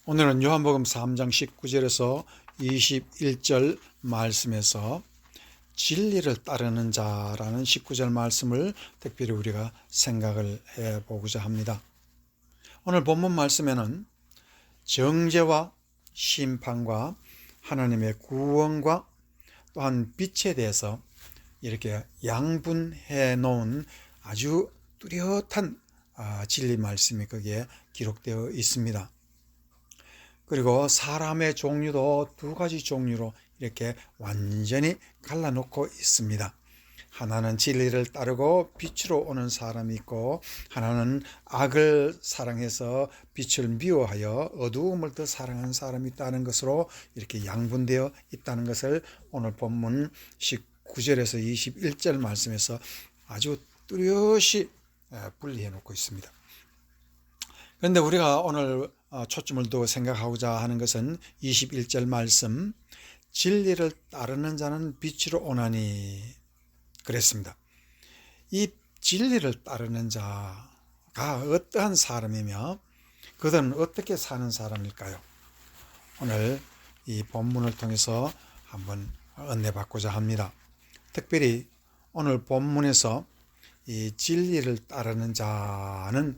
오늘은 요한복음 3장 19절에서 21절 말씀에서 진리를 따르는 자라는 19절 말씀을 특별히 우리가 생각을 해보고자 합니다. 오늘 본문 말씀에는 정죄와 심판과 하나님의 구원과 또한 빛에 대해서 이렇게 양분해 놓은 아주 뚜렷한 진리 말씀이 거기에 기록되어 있습니다. 그리고 사람의 종류도 두 가지 종류로 이렇게 완전히 갈라놓고 있습니다. 하나는 진리를 따르고 빛으로 오는 사람이 있고, 하나는 악을 사랑해서 빛을 미워하여 어두움을 더 사랑하는 사람이 있다는 것으로 이렇게 양분되어 있다는 것을 오늘 본문 19절에서 21절 말씀에서 아주 뚜렷이 분리해 놓고 있습니다. 그런데 우리가 오늘 초점을 두고 생각하고자 하는 것은 21절 말씀, 진리를 따르는 자는 빛으로 오나니 그랬습니다. 이 진리를 따르는 자가 어떠한 사람이며 그들은 어떻게 사는 사람일까요? 오늘 이 본문을 통해서 한번 안내받고자 합니다. 특별히 오늘 본문에서 이 진리를 따르는 자는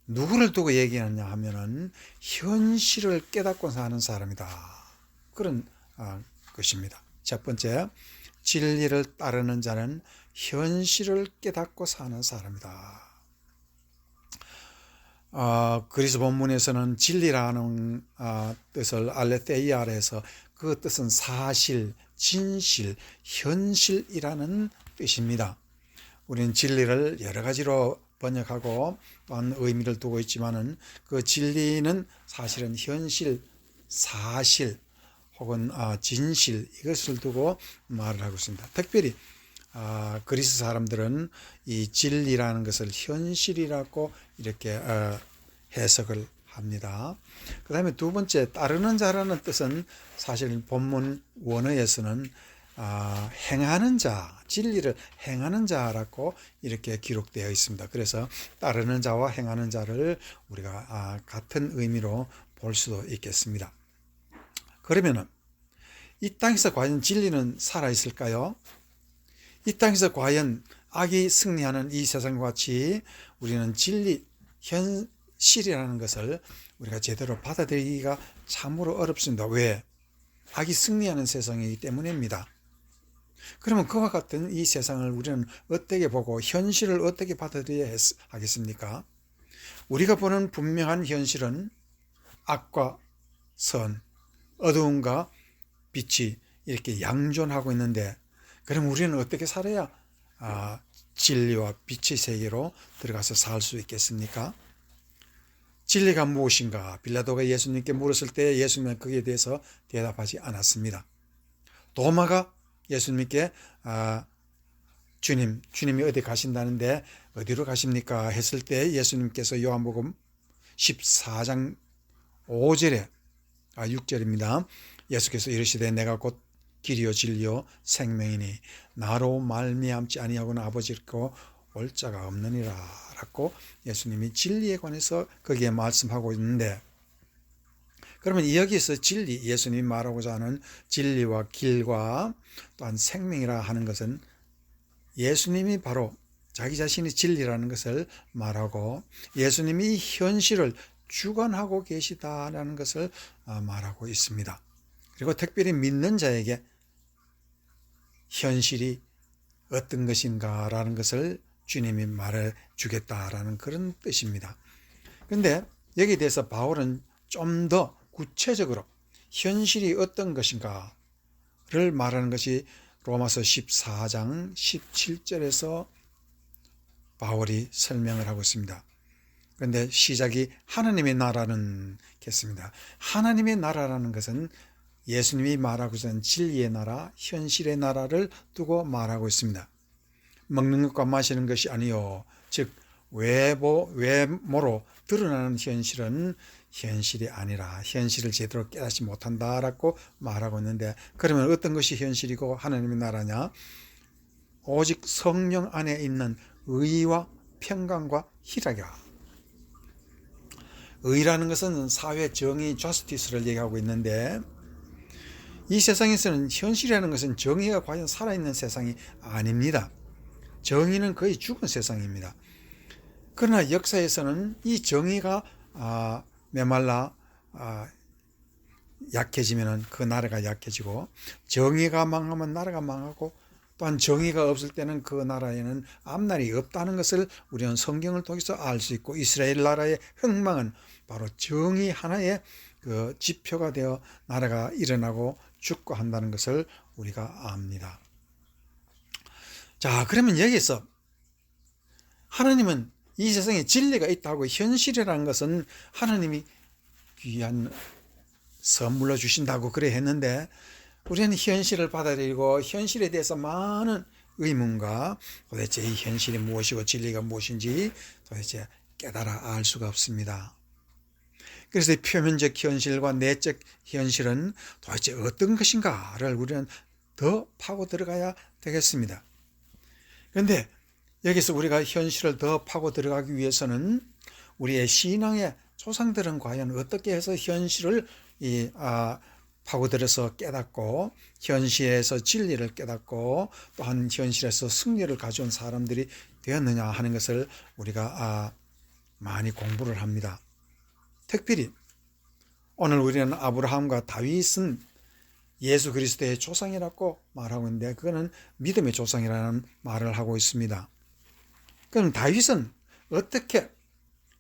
누구를 두고 얘기하느냐 하면은 현실을 깨닫고 사는 사람이다, 그런 것입니다. 첫 번째, 진리를 따르는 자는 현실을 깨닫고 사는 사람이다. 그리스 본문에서는 진리라는 뜻을 알레테이아에서 그 뜻은 사실, 진실, 현실이라는 뜻입니다. 우리는 진리를 여러 가지로 번역하고 또한 의미를 두고 있지만은 그 진리는 사실은 현실, 사실 혹은 진실, 이것을 두고 말을 하고 있습니다. 특별히 그리스 사람들은 이 진리라는 것을 현실이라고 이렇게 해석을 합니다. 그 다음에 두 번째, 따르는 자라는 뜻은 사실 본문 원어에서는 행하는 자, 진리를 행하는 자라고 이렇게 기록되어 있습니다. 그래서 따르는 자와 행하는 자를 우리가 같은 의미로 볼 수도 있겠습니다. 그러면은 이 땅에서 과연 진리는 살아있을까요? 이 땅에서 과연 악이 승리하는 이 세상과 같이 우리는 진리, 현실이라는 것을 우리가 제대로 받아들이기가 참으로 어렵습니다. 왜? 악이 승리하는 세상이기 때문입니다. 그러면 그와 같은 이 세상을 우리는 어떻게 보고 현실을 어떻게 받아들여야 하겠습니까? 우리가 보는 분명한 현실은 악과 선, 어두움과 빛이 이렇게 양존하고 있는데, 그럼 우리는 어떻게 살아야 진리와 빛의 세계로 들어가서 살 수 있겠습니까? 진리가 무엇인가? 빌라도가 예수님께 물었을 때 예수님은 거기에 대해서 대답하지 않았습니다. 도마가 예수님께 주님이 어디 가신다는데 어디로 가십니까? 했을 때 예수님께서 요한복음 14장 5절에 6절입니다. 예수께서 이르시되 내가 곧 길이요 진리요 생명이니 나로 말미암지 아니하고는 아버지께 올 자가 없느니라 라고 예수님이 진리에 관해서 거기에 말씀하고 있는데, 그러면 여기서 진리, 예수님이 말하고자 하는 진리와 길과 또한 생명이라 하는 것은 예수님이 바로 자기 자신이 진리라는 것을 말하고 예수님이 현실을 주관하고 계시다라는 것을 말하고 있습니다. 그리고 특별히 믿는 자에게 현실이 어떤 것인가라는 것을 주님이 말해 주겠다라는 그런 뜻입니다. 그런데 여기에 대해서 바울은 좀 더 구체적으로 현실이 어떤 것인가를 말하는 것이 로마서 14장 17절에서 바울이 설명을 하고 있습니다. 그런데 시작이 하나님의 나라는 겠습니다. 하나님의 나라라는 것은 예수님이 말하고자 하는 진리의 나라, 현실의 나라를 두고 말하고 있습니다. 먹는 것과 마시는 것이 아니요, 즉 외모로 드러나는 현실은 현실이 아니라 현실을 제대로 깨닫지 못한다라고 말하고 있는데, 그러면 어떤 것이 현실이고 하나님의 나라냐? 오직 성령 안에 있는 의와 평강과 희락이라. 의라는 것은 사회 정의, 저스티스를 얘기하고 있는데, 이 세상에서는 현실이라는 것은 정의가 과연 살아있는 세상이 아닙니다. 정의는 거의 죽은 세상입니다. 그러나 역사에서는 이 정의가 메말라 약해지면 그 나라가 약해지고, 정의가 망하면 나라가 망하고, 또한 정의가 없을 때는 그 나라에는 앞날이 없다는 것을 우리는 성경을 통해서 알 수 있고, 이스라엘 나라의 흥망은 바로 정의 하나의 그 지표가 되어 나라가 일어나고 죽고 한다는 것을 우리가 압니다. 자, 그러면 여기서 하나님은 이 세상에 진리가 있다고, 현실이라는 것은 하나님이 귀한 선물로 주신다고 그래 했는데, 우리는 현실을 받아들이고 현실에 대해서 많은 의문과 도대체 이 현실이 무엇이고 진리가 무엇인지 도대체 깨달아 알 수가 없습니다. 그래서 표면적 현실과 내적 현실은 도대체 어떤 것인가를 우리는 더 파고 들어가야 되겠습니다. 그런데 여기서 우리가 현실을 더 파고 들어가기 위해서는 우리의 신앙의 조상들은 과연 어떻게 해서 현실을 파고들어서 깨닫고, 현실에서 진리를 깨닫고, 또한 현실에서 승리를 가져온 사람들이 되었느냐 하는 것을 우리가 많이 공부를 합니다. 특별히 오늘 우리는 아브라함과 다윗은 예수 그리스도의 조상이라고 말하고 있는데, 그거는 믿음의 조상이라는 말을 하고 있습니다. 그럼 다윗은 어떻게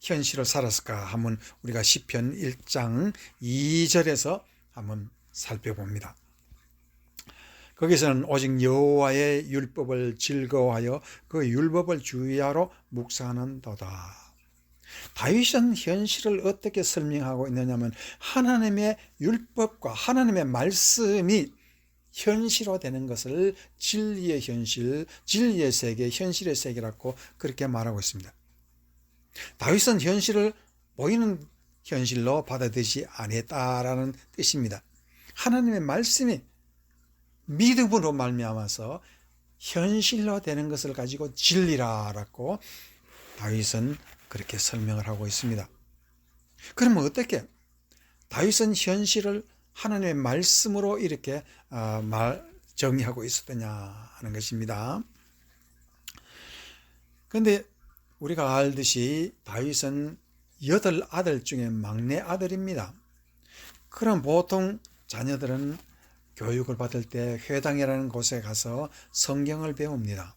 현실을 살았을까 하면 우리가 시편 1장 2절에서 한번 살펴봅니다. 거기서는 오직 여호와의 율법을 즐거워하여 그 율법을 주의하러 묵상하는도다. 다윗은 현실을 어떻게 설명하고 있느냐면, 하나님의 율법과 하나님의 말씀이 현실화되는 것을 진리의 현실, 진리의 세계, 현실의 세계라고 그렇게 말하고 있습니다. 다윗은 현실을 보이는 현실로 받아들이지 아니했다라는 뜻입니다. 하나님의 말씀이 믿음으로 말미암아서 현실화되는 것을 가지고 진리라라고 다윗은 그렇게 설명을 하고 있습니다. 그러면 어떻게 다윗은 현실을 하나님의 말씀으로 이렇게 정의하고 있었느냐 하는 것입니다. 그런데 우리가 알듯이 다윗은 8아들 중에 막내 아들입니다. 그럼 보통 자녀들은 교육을 받을 때 회당이라는 곳에 가서 성경을 배웁니다.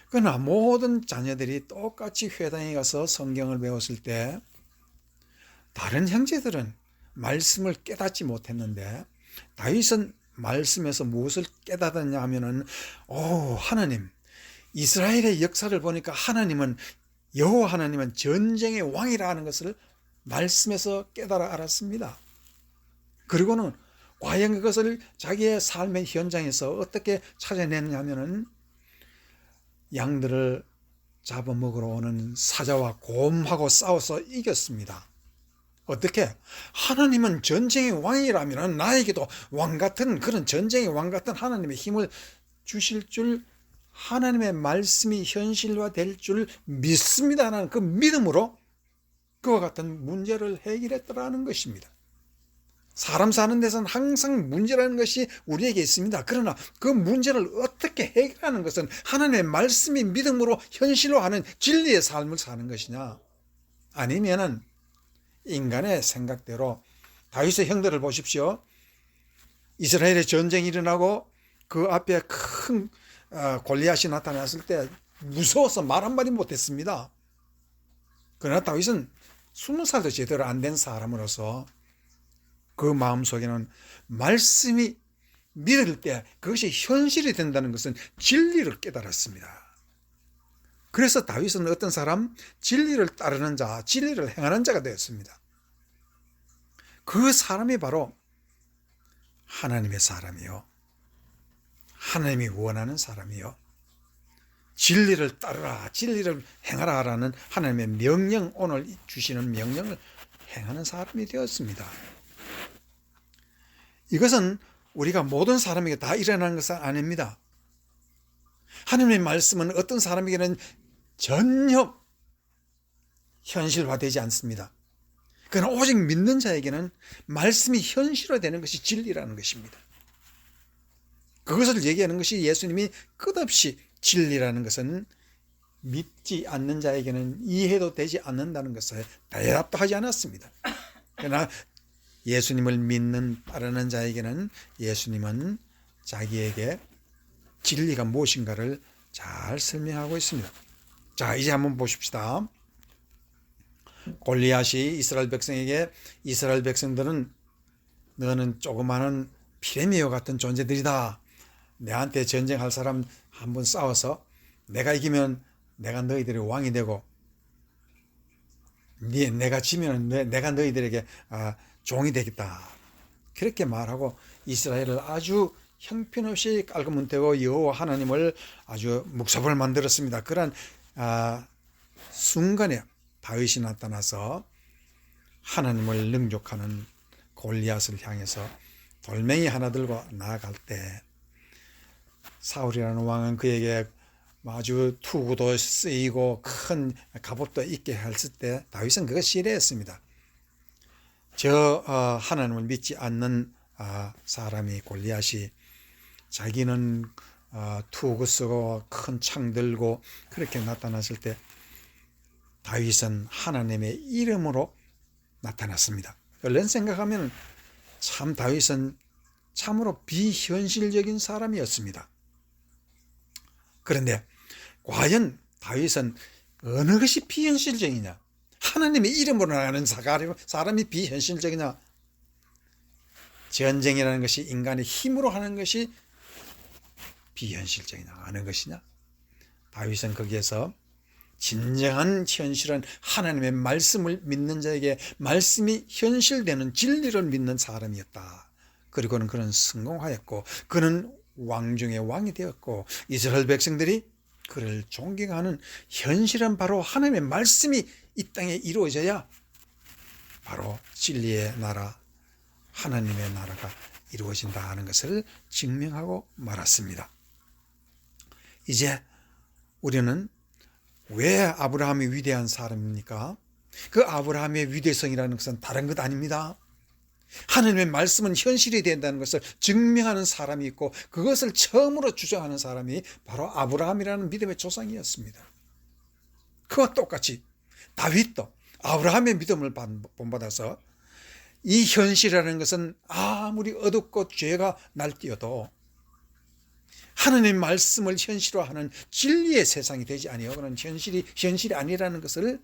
그러나 모든 자녀들이 똑같이 회당에 가서 성경을 배웠을 때 다른 형제들은 말씀을 깨닫지 못했는데, 다윗은 말씀에서 무엇을 깨닫았냐 하면은, 하나님, 이스라엘의 역사를 보니까 하나님은, 여호와 하나님은 전쟁의 왕이라 는 것을 말씀에서 깨달아 알았습니다. 그리고는 과연 그것을 자기의 삶의 현장에서 어떻게 찾아냈냐 하면은, 양들을 잡아먹으러 오는 사자와 곰하고 싸워서 이겼습니다. 어떻게? 하나님은 전쟁의 왕이라면 나에게도 왕같은, 그런 전쟁의 왕같은 하나님의 힘을 주실 줄, 하나님의 말씀이 현실화될 줄 믿습니다라는 그 믿음으로 그와 같은 문제를 해결했더라는 것입니다. 사람 사는 데서는 항상 문제라는 것이 우리에게 있습니다. 그러나 그 문제를 어떻게 해결하는 것은 하나님의 말씀이 믿음으로 현실화하는 진리의 삶을 사는 것이냐, 아니면은 인간의 생각대로, 다윗의 형들을 보십시오. 이스라엘의 전쟁이 일어나고 그 앞에 큰 골리앗이 나타났을 때 무서워서 말 한마디 못했습니다. 그러나 다윗은 20살도 제대로 안 된 사람으로서 그 마음속에는 말씀이 믿을 때 그것이 현실이 된다는 것은 진리를 깨달았습니다. 그래서 다윗은 어떤 사람? 진리를 따르는 자, 진리를 행하는 자가 되었습니다. 그 사람이 바로 하나님의 사람이요, 하나님이 원하는 사람이요, 진리를 따르라, 진리를 행하라 라는 하나님의 명령, 오늘 주시는 명령을 행하는 사람이 되었습니다. 이것은 우리가 모든 사람에게 다 일어나는 것은 아닙니다. 하나님의 말씀은 어떤 사람에게는 전혀 현실화되지 않습니다. 그러나 오직 믿는 자에게는 말씀이 현실화되는 것이 진리라는 것입니다. 그것을 얘기하는 것이 예수님이 끝없이 진리라는 것은 믿지 않는 자에게는 이해도 되지 않는다는 것을 대답도 하지 않았습니다. 그러나 예수님을 믿는 따르는 자에게는 예수님은 자기에게 진리가 무엇인가를 잘 설명하고 있습니다. 자, 이제 한번 보십시다. 골리앗이 이스라엘 백성에게 이스라엘 백성들은 너는 조그마한 피레미오 같은 존재들이다. 내한테 전쟁할 사람 한번 싸워서 내가 이기면 내가 너희들의 왕이 되고 내가 지면 내가 너희들에게 종이 되겠다. 그렇게 말하고 이스라엘을 아주 형편없이 깔고문태고 여호와 하나님을 아주 묵사발 만들었습니다. 그런 순간에 다윗이 나타나서 하나님을 능욕하는 골리앗을 향해서 돌멩이 하나 들고 나아갈 때 사울이라는 왕은 그에게 아주 투구도 쓰이고 큰 갑옷도 입게 했을 때 다윗은 그거 싫어했습니다. 하나님을 믿지 않는 사람이 골리앗이 자기는 투구 쓰고 큰 창 들고 그렇게 나타났을 때 다윗은 하나님의 이름으로 나타났습니다. 얼른 생각하면 참 다윗은 참으로 비현실적인 사람이었습니다. 그런데 과연 다윗은 어느 것이 비현실적이냐? 하나님의 이름으로 나가는 사람이 비현실적이냐? 전쟁이라는 것이 인간의 힘으로 하는 것이 비현실적이냐 하는 것이냐? 다윗은 거기에서 진정한 현실은 하나님의 말씀을 믿는 자에게 말씀이 현실되는 진리를 믿는 사람이었다. 그리고는 그는 성공하였고 그는 왕 중에 왕이 되었고 이스라엘 백성들이 그를 존경하는 현실은 바로 하나님의 말씀이 이 땅에 이루어져야 바로 진리의 나라, 하나님의 나라가 이루어진다 하는 것을 증명하고 말았습니다. 이제 우리는 왜 아브라함이 위대한 사람입니까? 그 아브라함의 위대성이라는 것은 다른 것 아닙니다. 하나님의 말씀은 현실이 된다는 것을 증명하는 사람이 있고 그것을 처음으로 주장하는 사람이 바로 아브라함이라는 믿음의 조상이었습니다. 그와 똑같이 다윗도 아브라함의 믿음을 본받아서 이 현실이라는 것은 아무리 어둡고 죄가 날뛰어도 하나님의 말씀을 현실화하는 진리의 세상이 되지 아니하고는 현실이 아니라는 것을